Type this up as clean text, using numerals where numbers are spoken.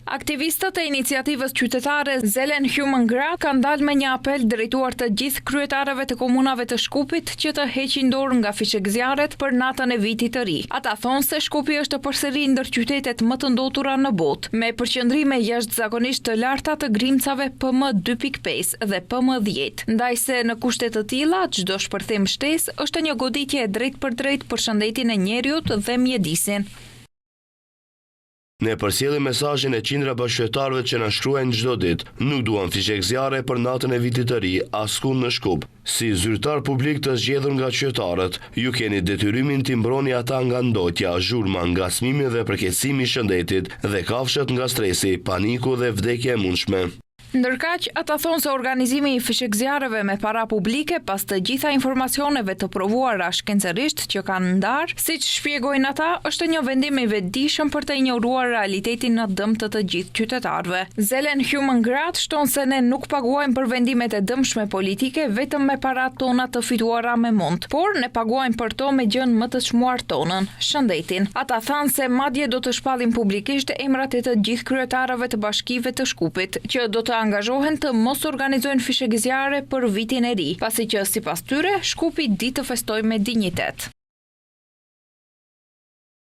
Aktivistët e iniciativës qytetare Zelen Human Grad kanë dalë me një apel drejtuar të gjithë kryetarëve të komunave të Shkupit që të heqin dorë nga fishekzjarret për natën e vitit të ri. Ata thonë se Shkupi është përsëri ndër qytetet më të ndotura në botë, me përqendrime jashtëzakonisht të larta të grimcave PM2.5 dhe PM10. Ndajse në kushte të tilla, çdo shpërthim shtesë është një goditje e drejtpërdrejtë për shëndetin e njeriut dhe mjedisin. Ne përsjellim mesazhin e qindra bashkëqytetarëve që na shkruajnë çdo ditë. Nuk duan fishekzjarre për natën e vitit të ri askund në Shkup. Si zyrtar publik të zgjedhur nga qytetarët, ju keni detyrimin t'i mbroni ata nga ndotja, zhurma, ngacmimi dhe përkeqësimi i shëndetit dhe kafshët nga stresi, paniku dhe vdekja e mundshme. Ndërkaq, ata thonë se organizimi i fishekzjarreve me para publike pas të gjitha informacioneve të provuara shkencërisht që kanë ndarë, siç shpjegojnë ata, është një vendim i vetëdijshëm për të injoruar realitetin në dëm të gjithë qytetarëve. Zelen Human Grad shton se ne nuk paguajmë për vendimet e dëmshme politike vetëm me paratë tona të fituara me mund, por ne paguajmë për to me gjën më të çmuar tonën, shëndetin. Ata thanë se madje do të shpallin publikisht emrat e të gjithë kryetarëve të bashkive të Shkupit, që do të angazhohen të mos organizojnë fishekzjarre për vitin e ri, pasi që sipas tyre Shkupi di të festojë me dinjitet.